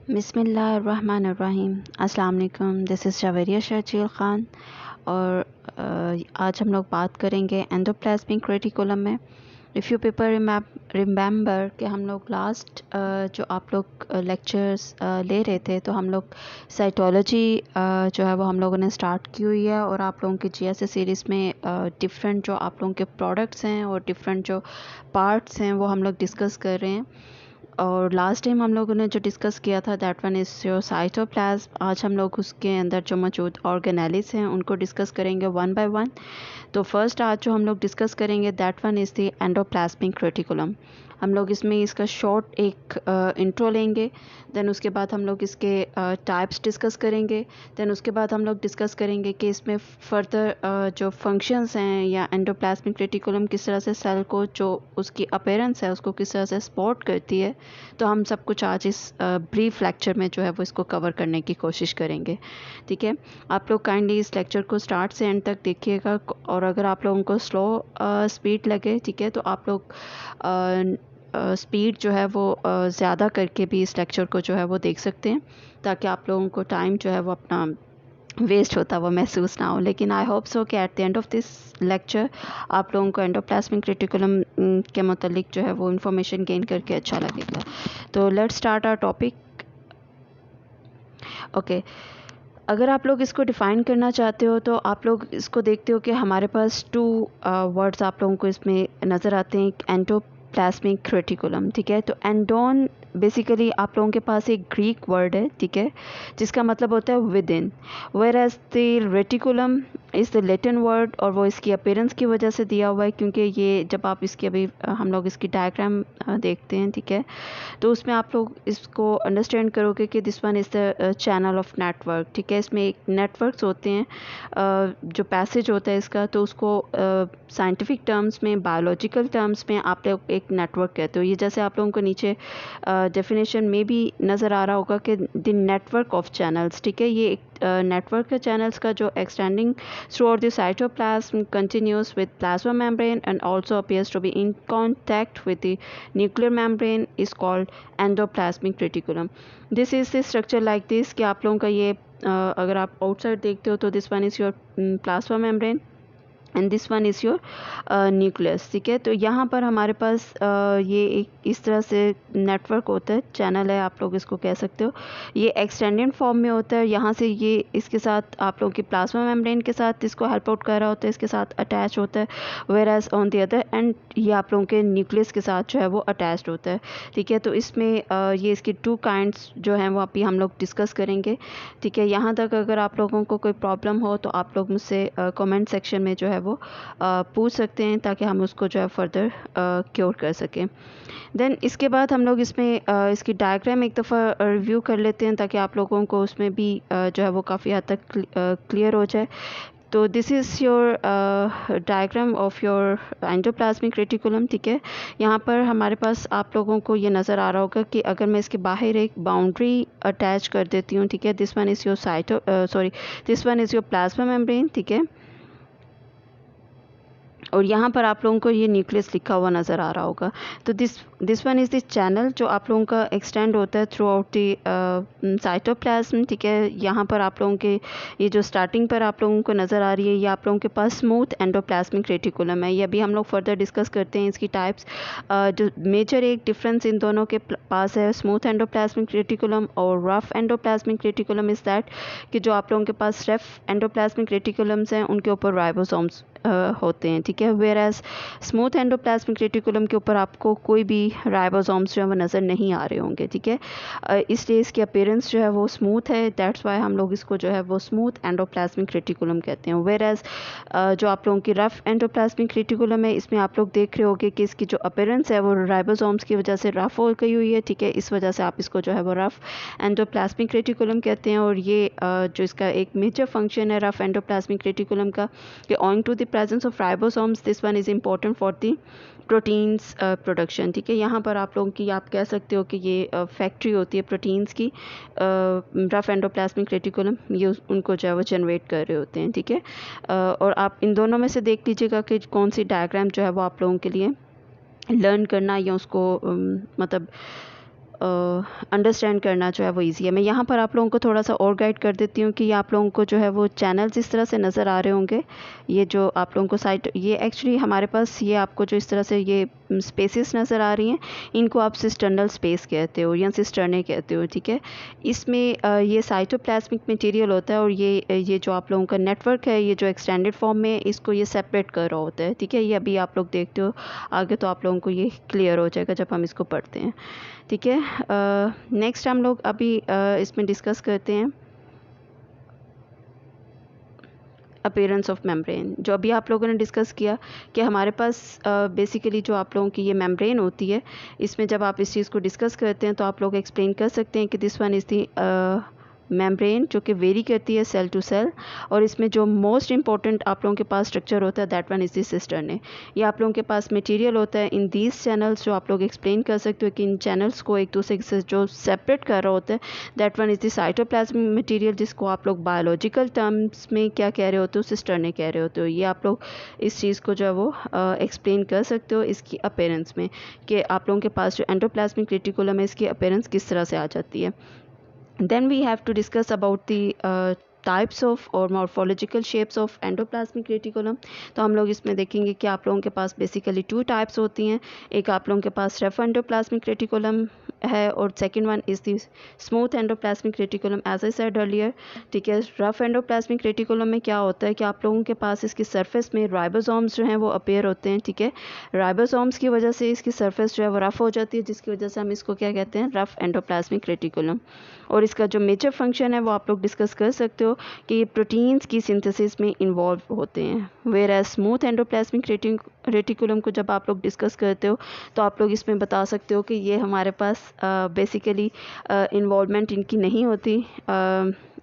बिस्मिल्लाहिर्रहमानिर्रहीम। अस्सलाम वालेकुम। दिस इज़ जावेरिया शर्जील ख़ान और आज हम लोग बात करेंगे एंडोप्लाज्मिक रेटिकुलम में। इफ़ यू पीपल रिमेंबर कि हम लोग लास्ट जो आप लोग लेक्चर्स ले रहे थे तो हम लोग साइटोलॉजी जो है वो हम लोगों ने स्टार्ट की हुई है और आप लोगों की जीएसए सीरीज़ में डिफरेंट जो आप लोगों के प्रोडक्ट्स हैं और डिफरेंट जो पार्ट्स हैं वो हम लोग डिस्कस कर रहे हैं। और लास्ट टाइम हम लोगों ने जो डिस्कस किया था that one is your cytoplasm. आज हम लोग उसके अंदर जो मौजूद ऑर्गेनेल्स हैं उनको डिस्कस करेंगे वन बाय वन। तो फर्स्ट आज जो हम लोग डिस्कस करेंगे that one is the endoplasmic reticulum. हम लोग इसमें इसका शॉर्ट एक इंट्रो लेंगे, देन उसके बाद हम लोग इसके टाइप्स डिस्कस करेंगे, देन उसके बाद हम लोग डिस्कस करेंगे कि इसमें फर्दर जो फंक्शंस हैं या एंडोप्लाज्मिक रेटिकुलम किस तरह से सेल को जो उसकी अपीयरेंस है उसको किस तरह से सपोर्ट करती है। तो हम सब कुछ आज इस ब्रीफ लेक्चर में जो है वो इसको कवर करने की कोशिश करेंगे। ठीक है, आप लोग काइंडली इस लेक्चर को स्टार्ट से एंड तक देखिएगा और अगर आप लोगों को स्लो स्पीड लगे, ठीक है, तो आप लोग स्पीड जो है वो ज़्यादा करके भी इस लेक्चर को जो है वो देख सकते हैं ताकि आप लोगों को टाइम जो है वो अपना वेस्ट होता वो महसूस ना हो। लेकिन आई होप सो कि at the end of this lecture आप लोगों को एंडोप्लाज्मिक रेटिकुलम के मतलब जो है वो इन्फॉर्मेशन गेन करके अच्छा लगेगा। तो let's start our topic. Okay, अगर आप लोग इसको डिफ़ाइन करना चाहते हो तो आप लोग इसको देखते हो कि हमारे पास टू वर्ड्स आप लोगों को इसमें नज़र आते हैं, एंडोप्लाज्मिक रेटिकुलम। ठीक है, तो एंडोन बेसिकली आप लोगों के पास एक ग्रीक वर्ड है, ठीक है, जिसका मतलब होता है within, whereas the reticulum is the Latin word और वो इसकी अपीयरेंस की वजह से दिया हुआ है क्योंकि ये जब आप इसकी अभी हम लोग इसकी डायग्राम देखते हैं, ठीक है, तो उसमें आप लोग इसको अंडरस्टैंड करोगे कि this one is the channel of network. ठीक है, इसमें एक नेटवर्क्स होते हैं जो पैसेज होता है इसका, तो उसको साइंटिफिक टर्म्स में, बायोलॉजिकल टर्म्स में आप लोग एक नेटवर्क कहते हो। ये जैसे आप लोगों को नीचे डेफिनेशन में भी नज़र आ रहा होगा कि द नेटवर्क ऑफ चैनल्स। ठीक है, ये एक नेटवर्क है चैनल्स का जो extending throughout the cytoplasm, continues with plasma membrane and also appears to be in contact with the nuclear membrane is called endoplasmic reticulum. This is the structure like this कि आप लोगों का ये अगर आप आउटसाइड देखते हो तो this one is your plasma membrane and this one is your nucleus. ठीक है, तो यहाँ पर हमारे पास ये एक इस तरह से नेटवर्क होता है, चैनल है आप लोग इसको कह सकते हो। ये एक्सटेंडेड फॉर्म में होता है, यहाँ से ये इसके साथ आप लोगों की प्लाज्मा मेम्ब्रेन के साथ इसको हेल्प आउट कर रहा होता है, इसके साथ अटैच होता है, whereas on the other end ये आप लोगों के न्यूक्लियस के साथ जो है वो अटैच्ड होता है। ठीक है, तो इसमें ये इसकी टू काइंड्स जो हैं वो अभी हम लोग डिस्कस करेंगे। ठीक है, यहाँ तक अगर आप लोगों को कोई प्रॉब्लम हो तो आप लोग मुझसे कमेंट सेक्शन में जो है वो पूछ सकते हैं ताकि हम उसको जो है फर्दर क्योर कर सकें। देन इसके बाद हम लोग इसमें इसकी डायग्राम एक दफ़ा रिव्यू कर लेते हैं ताकि आप लोगों को उसमें भी जो है वो काफ़ी हद तक क्लियर हो जाए। तो this is your diagram of your endoplasmic reticulum. ठीक है, यहाँ पर हमारे पास आप लोगों को ये नज़र आ रहा होगा कि अगर मैं इसके बाहर एक बाउंड्री अटैच कर देती हूँ, ठीक है, this one is your this one is your plasma membrane. ठीक है, और यहाँ पर आप लोगों को ये न्यूक्लियस लिखा हुआ नज़र आ रहा होगा। तो this one is the channel जो आप लोगों का एक्सटेंड होता है थ्रू आउट द साइटोप्लाज्म। ठीक है, यहाँ पर आप लोगों के ये जो स्टार्टिंग पर आप लोगों को नज़र आ रही है ये आप लोगों के पास स्मूथ एंडोप्लाज्मिक रेटिकुलम है। ये अभी हम लोग फर्दर डिस्कस करते हैं इसकी टाइप्स। जो मेजर एक डिफरेंस इन दोनों के पास है स्मूथ एंडोप्लाज्मिक रेटिकुलम और rough endoplasmic reticulum is that कि जो आप लोगों के पास रफ एंडोप्लाज्मिक रेटिकुलम्स हैं उनके ऊपर राइबोसोम्स होते हैं। ठीक है, whereas smooth endoplasmic reticulum के ऊपर आपको कोई भी राइबोसोम्स जो है वो नज़र नहीं आ रहे होंगे। ठीक है, इसलिए इसकी अपीयरेंस जो है वो स्मूथ है, दैट्स वाई हम लोग इसको जो है वो स्मूथ एंडोप्लाज्मिक रेटिकुलम कहते हैं। वेयर एज जो आप लोगों की रफ एंडोप्लाज्मिक रेटिकुलम है इसमें आप लोग देख रहे होगे कि इसकी जो अपीयरेंस है वो राइबोसोम्स की वजह से रफ हो गई हुई है। ठीक है, इस वजह से आप इसको जो है वो रफ एंडोप्लाज्मिक रेटिकुलम कहते हैं। और ये जो इसका एक मेजर फंक्शन है रफ एंडोप्लाज्मिक रेटिकुलम का कि owing to the presence of ribosomes this one is important for the proteins production. ठीक है, यहाँ पर आप लोगों की आप कह सकते हो कि ये फैक्ट्री होती है प्रोटीन्स की, रफ एंडोप्लाज्मिक रेटिकुलम ये उनको जो है वो जनरेट कर रहे होते हैं। ठीक है, और आप इन दोनों में से देख लीजिएगा कि कौन सी डायग्राम जो है वो आप लोगों के लिए लर्न करना या उसको मतलब अंडरस्टैंड करना जो है वो ईजी है। मैं यहाँ पर आप लोगों को थोड़ा सा और गाइड कर देती हूँ कि आप लोगों को जो है वो चैनल्स इस तरह से नज़र आ रहे होंगे। ये जो आप लोगों को साइट, ये एक्चुअली हमारे पास ये आपको जो इस तरह से ये स्पेसेस नज़र आ रही हैं, इनको आप सिस्टर्नल स्पेस कहते हो या सिस्टर्ने कहते हो, ठीक है। इसमें ये साइटोप्लाज्मिक मटेरियल होता है और ये जो आप लोगों का नेटवर्क है, ये जो एक्सटेंडेड फॉर्म में इसको ये सेपरेट कर रहा होता है, ठीक है। ये अभी आप लोग देखते हो, आगे तो आप लोगों को ये क्लियर हो जाएगा जब हम इसको पढ़ते हैं, ठीक है। नेक्स्ट हम लोग अभी इसमें डिस्कस करते हैं अपीयरेंस ऑफ मेम्ब्रेन। जो अभी आप लोगों ने डिस्कस किया कि हमारे पास बेसिकली जो आप लोगों की ये मेम्ब्रेन होती है, इसमें जब आप इस चीज़ को डिस्कस करते हैं तो आप लोग एक्सप्लेन कर सकते हैं कि this one is the membrane, जो कि वेरी करती है सेल टू सेल। और इसमें जो मोस्ट इंपॉर्टेंट आप लोगों के पास स्ट्रक्चर होता है, that one is the cisternae. ये आप लोगों के पास मटेरियल होता है इन दीज चैनल्स, जो आप लोग एक्सप्लेन कर सकते हो कि इन चैनल्स को एक दूसरे से जो सेपरेट कर रहा होता है, that one is the cytoplasmic material, जिसको आप लोग बायोलॉजिकल टर्म्स में क्या कह रहे होते हो, सिस्टर्ने कह रहे होते हो। ये आप लोग इस चीज़ को जो है वो एक्सप्लेन कर सकते हो इसकी अपीयरेंस में, कि आप लोगों के पास जो एंडोप्लाज्मिक रेटिकुलम है, इसकी अपीयरेंस किस तरह से आ जाती है। Then we have to discuss about the types of और morphological shapes of endoplasmic reticulum. तो हम लोग इसमें देखेंगे कि आप लोगों के पास बेसिकली 2 टाइप्स होती हैं। एक आप लोगों के पास रफ एंडोप्लाज्मिक रेटिकुलम है और second one is the smooth endoplasmic reticulum, as I said earlier, ठीक है। रफ एंडोप्लाज्मिक रेटिकुलम में क्या होता है कि आप लोगों के पास इसकी सरफेस में राइबोसोम्स जो हैं वो अपीयर होते हैं, ठीक है। राइबोसोम्स की वजह से इसकी सरफेस जो है वो रफ़ हो जाती है, जिसकी वजह से हम इसको क्या कहते हैं, रफ एंडोप्लाज्मिक रेटिकुलम। और इसका जो मेजर फंक्शन है वो आप लोग डिस्कस कर सकते हो कि ये प्रोटीन्स की सिंथेसिस में इन्वॉल्व होते हैं। Whereas smooth endoplasmic reticulum को जब आप लोग डिस्कस करते हो तो आप लोग इसमें बता सकते हो कि ये हमारे पास बेसिकली इन्वॉल्वमेंट इनकी नहीं होती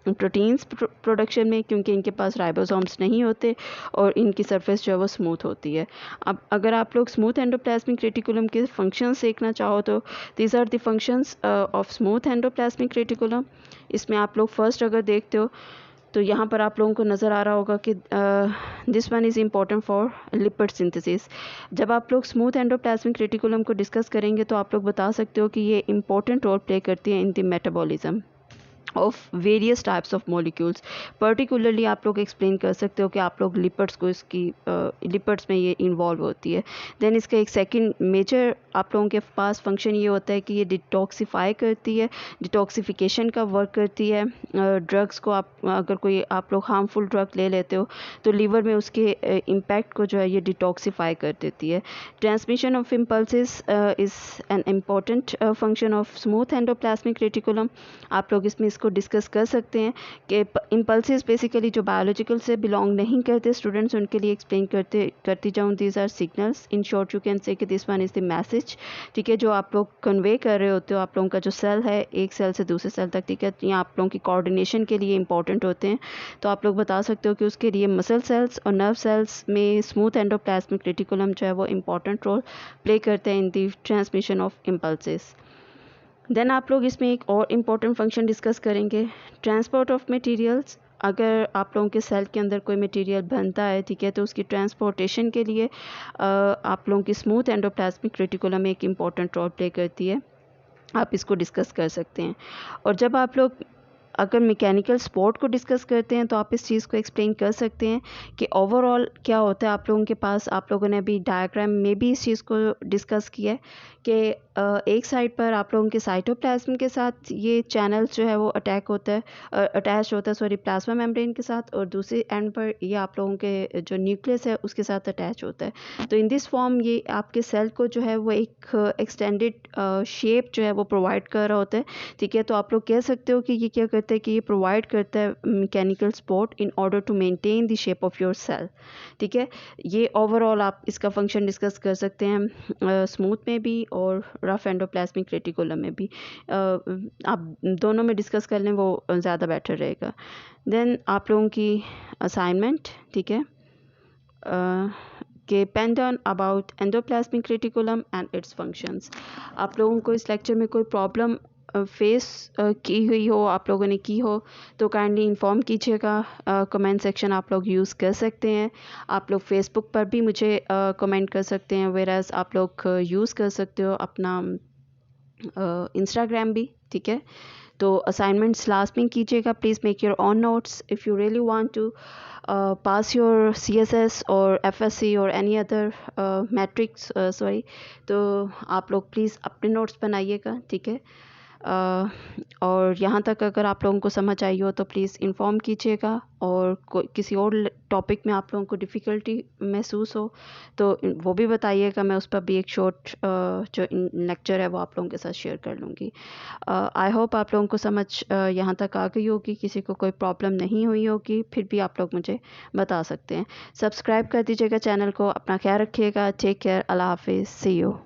प्रोटीन्स प्रोडक्शन में, क्योंकि इनके पास राइबोसोम्स नहीं होते और इनकी सरफेस जो है वो स्मूथ होती है। अब अगर आप लोग स्मूथ एंडोप्लाज्मिक रेटिकुलम के फंक्शंस देखना चाहो तो these are the functions of smooth endoplasmic reticulum. इसमें आप लोग फर्स्ट अगर देखते हो तो यहाँ पर आप लोगों को नज़र आ रहा होगा कि this one is important for lipid synthesis. जब आप लोग स्मूथ एंडोप्लाज्मिक रेटिकुलम को डिस्कस करेंगे तो आप लोग बता सकते हो कि ये इंपॉर्टेंट रोल प्ले करती है in the metabolism of various types of molecules. Particularly आप लोग एक्सप्लेन कर सकते हो कि आप लोग लिपिड्स को इसकी लिपिड्स में ये इन्वॉल्व होती है। देन इसका एक सेकंड मेजर आप लोगों के पास फंक्शन ये होता है कि ये डिटॉक्सिफाई करती है, डिटॉक्सिफिकेशन का वर्क करती है। ड्रग्स को आप अगर कोई आप लोग हार्मफुल ड्रग ले लेते हो तो लीवर में उसके इम्पैक्ट को जो है ये डिटॉक्सिफाई कर देती है। Transmission of impulses is an important function of smooth endoplasmic reticulum. आप लोग इसमें को डिस्कस कर सकते हैं कि इम्पल्सेस बेसिकली जो बायोलॉजिकल से बिलोंग नहीं करते स्टूडेंट्स, उनके लिए एक्सप्लेन करती जाऊँ। These are signals, in short you can say कि this one is the message, ठीक है, जो आप लोग कन्वे कर रहे होते हो। आप लोगों का जो सेल है एक सेल से दूसरे सेल तक, ठीक है, यहाँ आप लोगों की कोऑर्डिनेशन के लिए इंपॉर्टेंट होते हैं। तो आप लोग बता सकते हो कि उसके लिए मसल सेल्स और नर्व सेल्स में स्मूथ एंडोप्लाज्मिक रेटिकुलम जो है वो इंपॉर्टेंट रोल प्ले करते हैं in the transmission of impulses. Then आप लोग इसमें एक और इम्पॉर्टेंट फंक्शन डिस्कस करेंगे, ट्रांसपोर्ट ऑफ मटेरियल्स। अगर आप लोगों के सेल के अंदर कोई मटेरियल बनता है, ठीक है, तो उसकी ट्रांसपोर्टेशन के लिए आप लोगों की स्मूथ एंडोप्लाज्मिक रेटिकुलम एक इम्पॉर्टेंट रोल प्ले करती है। आप इसको डिस्कस कर सकते हैं। और जब आप लोग अगर मैकेनिकल सपोर्ट को डिस्कस करते हैं तो आप इस चीज़ को एक्सप्लेन कर सकते हैं कि ओवरऑल क्या होता है। आप लोगों के पास, आप लोगों ने अभी डायग्राम में भी इस चीज़ को डिस्कस किया है कि एक साइड पर आप लोगों के साइटोप्लाज्म के साथ ये चैनल्स जो है वो अटैच होता है सॉरी प्लाज्मा मेम्ब्रेन के साथ, और दूसरे एंड पर ये आप लोगों के जो न्यूक्लियस है उसके साथ अटैच होता है। तो इन दिस फॉर्म ये आपके सेल को जो है वो एक एक्सटेंडेड शेप जो है वो प्रोवाइड कर रहा होता है, ठीक है। तो आप लोग कह सकते हो कि ये क्या करता है कि ये प्रोवाइड करता है mechanical support in order to maintain the shape of your cell, ठीक है। ये ओवरऑल आप इसका फंक्शन डिस्कस कर सकते हैं स्मूथ में भी और रफ एंडोप्लाज्मिक रेटिकुलम में भी। आप दोनों में डिस्कस कर लें वो ज़्यादा बेटर रहेगा। देन आप लोगों की असाइनमेंट, ठीक है, के pen down about endoplasmic reticulum and its functions. आप लोगों को इस लेक्चर में कोई प्रॉब्लम फेस की हुई हो, आप लोगों ने की हो, तो काइंडली इन्फॉर्म कीजिएगा। कमेंट सेक्शन आप लोग यूज़ कर सकते हैं। आप लोग फेसबुक पर भी मुझे कमेंट कर सकते हैं, वेराज आप लोग यूज़ कर सकते हो अपना इंस्टाग्राम भी, ठीक है। तो असाइनमेंट्स लास्ट में कीजिएगा, please make your own notes if you really want to pass your CSS और FSC और एनी अदर मैट्रिक्स सॉरी, तो आप लोग प्लीज़ अपने नोट्स बनाइएगा, ठीक है। और यहाँ तक अगर आप लोगों को समझ आई हो तो प्लीज़ इन्फॉर्म कीजिएगा, और किसी और टॉपिक में आप लोगों को डिफ़िकल्टी महसूस हो तो वो भी बताइएगा, मैं उस पर भी एक शॉर्ट जो लेक्चर है वो आप लोगों के साथ शेयर कर लूँगी। आई होप आप लोगों को समझ यहाँ तक आ गई होगी, किसी को कोई प्रॉब्लम नहीं हुई होगी, फिर भी आप लोग मुझे बता सकते हैं। सब्सक्राइब कर दीजिएगा चैनल को, अपना ख्याल रखिएगा, टेक केयर, अल्लाह हाफिज़, सी यू।